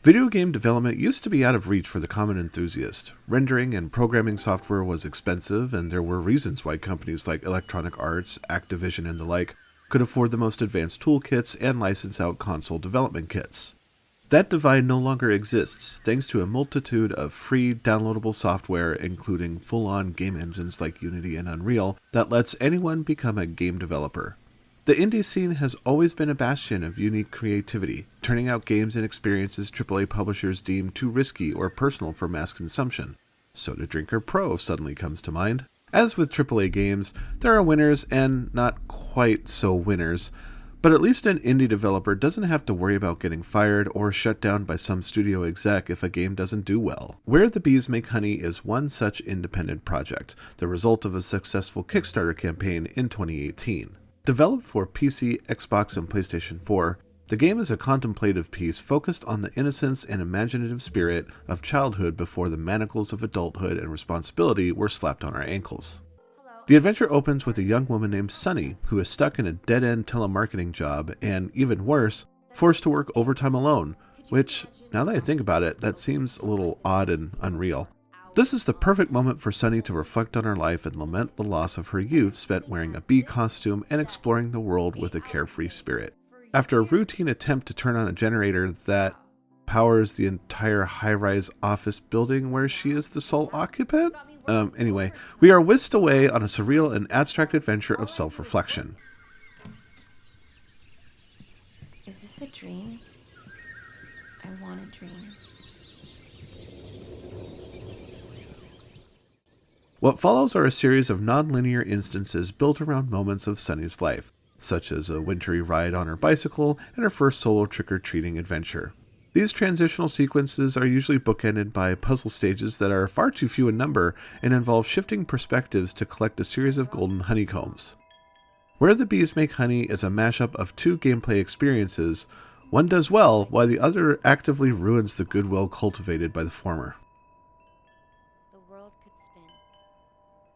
Video game development used to be out of reach for the common enthusiast. Rendering and programming software was expensive, and there were reasons why companies like Electronic Arts, Activision, and the like could afford the most advanced toolkits and license out console development kits. That divide no longer exists, thanks to a multitude of free, downloadable software, including full-on game engines like Unity and Unreal, that lets anyone become a game developer. The indie scene has always been a bastion of unique creativity, turning out games and experiences AAA publishers deem too risky or personal for mass consumption. Soda Drinker Pro suddenly comes to mind. As with AAA games, there are winners and not quite so winners, but at least an indie developer doesn't have to worry about getting fired or shut down by some studio exec if a game doesn't do well. Where the Bees Make Honey is one such independent project, the result of a successful Kickstarter campaign in 2018. Developed for PC, Xbox, and PlayStation 4, the game is a contemplative piece focused on the innocence and imaginative spirit of childhood before the manacles of adulthood and responsibility were slapped on our ankles. The adventure opens with a young woman named Sunny, who is stuck in a dead-end telemarketing job and, even worse, forced to work overtime alone, which, now that I think about it, that seems a little odd and unreal. This is the perfect moment for Sunny to reflect on her life and lament the loss of her youth spent wearing a bee costume and exploring the world with a carefree spirit. After a routine attempt to turn on a generator that powers the entire high-rise office building where she is the sole occupant? Anyway, we are whisked away on a surreal and abstract adventure of self-reflection. Is this a dream? I want a dream. What follows are a series of non-linear instances built around moments of Sunny's life, such as a wintry ride on her bicycle and her first solo trick-or-treating adventure. These transitional sequences are usually bookended by puzzle stages that are far too few in number and involve shifting perspectives to collect a series of golden honeycombs. Where the Bees Make Honey is a mashup of two gameplay experiences, one does well while the other actively ruins the goodwill cultivated by the former.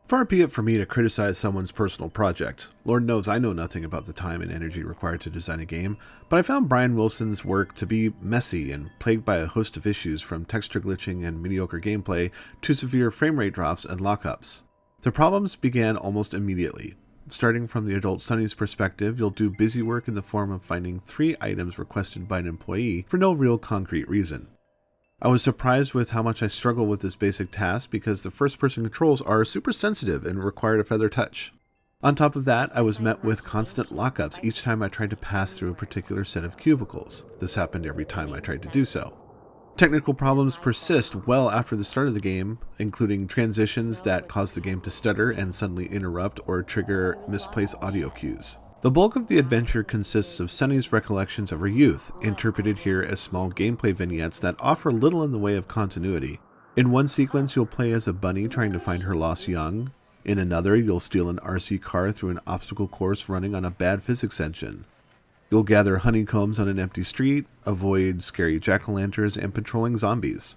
Far be it for me to criticize someone's personal project. Lord knows I know nothing about the time and energy required to design a game, but I found Brian Wilson's work to be messy and plagued by a host of issues from texture glitching and mediocre gameplay to severe frame rate drops and lockups. The problems began almost immediately. Starting from the adult Sunny's perspective, you'll do busy work in the form of finding 3 items requested by an employee for no real concrete reason. I was surprised with how much I struggle with this basic task because the first-person controls are super sensitive and required a feather touch. On top of that, I was met with constant lockups each time I tried to pass through a particular set of cubicles. This happened every time I tried to do so. Technical problems persist well after the start of the game, including transitions that cause the game to stutter and suddenly interrupt or trigger misplaced audio cues. The bulk of the adventure consists of Sunny's recollections of her youth, interpreted here as small gameplay vignettes that offer little in the way of continuity. In one sequence, you'll play as a bunny trying to find her lost young. In another, you'll steal an RC car through an obstacle course running on a bad physics engine. You'll gather honeycombs on an empty street, avoid scary jack-o'-lanterns, and patrolling zombies.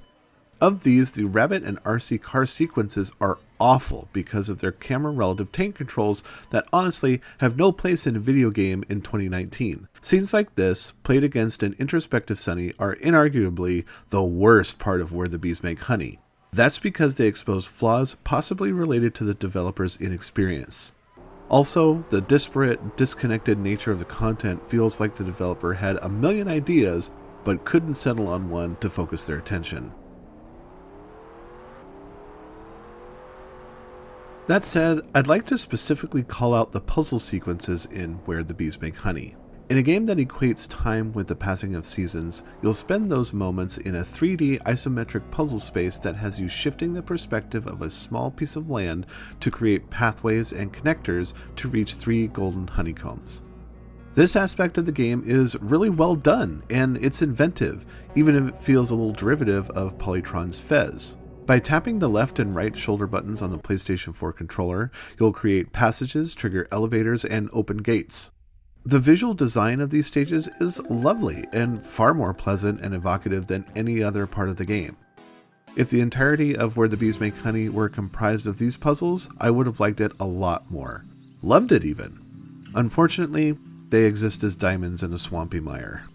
Of these, the rabbit and RC car sequences are awful because of their camera-relative tank controls that honestly have no place in a video game in 2019. Scenes like this, played against an introspective Sunny, are inarguably the worst part of Where the Bees Make Honey. That's because they expose flaws possibly related to the developer's inexperience. Also, the disparate, disconnected nature of the content feels like the developer had a million ideas but couldn't settle on one to focus their attention. That said, I'd like to specifically call out the puzzle sequences in Where the Bees Make Honey. In a game that equates time with the passing of seasons, you'll spend those moments in a 3D isometric puzzle space that has you shifting the perspective of a small piece of land to create pathways and connectors to reach 3 golden honeycombs. This aspect of the game is really well done, and it's inventive, even if it feels a little derivative of Polytron's Fez. By tapping the left and right shoulder buttons on the PlayStation 4 controller, you'll create passages, trigger elevators, and open gates. The visual design of these stages is lovely and far more pleasant and evocative than any other part of the game. If the entirety of Where the Bees Make Honey were comprised of these puzzles, I would have liked it a lot more. Loved it even. Unfortunately, they exist as diamonds in a swampy mire.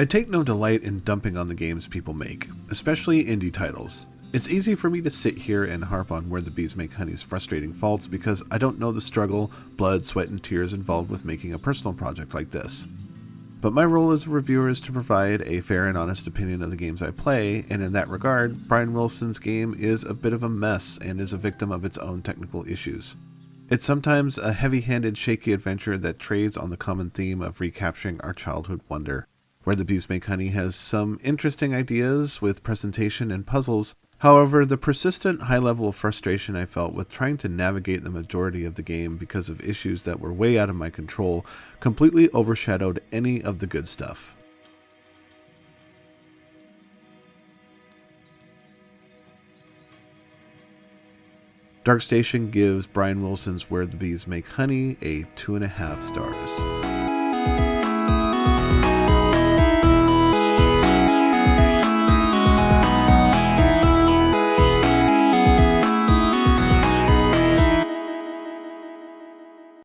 I take no delight in dumping on the games people make, especially indie titles. It's easy for me to sit here and harp on Where the Bees Make Honey's frustrating faults because I don't know the struggle, blood, sweat, and tears involved with making a personal project like this. But my role as a reviewer is to provide a fair and honest opinion of the games I play, and in that regard, Brian Wilson's game is a bit of a mess and is a victim of its own technical issues. It's sometimes a heavy-handed, shaky adventure that trades on the common theme of recapturing our childhood wonder. Where the Bees Make Honey has some interesting ideas with presentation and puzzles. However, the persistent high level of frustration I felt with trying to navigate the majority of the game because of issues that were way out of my control completely overshadowed any of the good stuff. Dark Station gives Brian Wilson's Where the Bees Make Honey a 2.5 stars.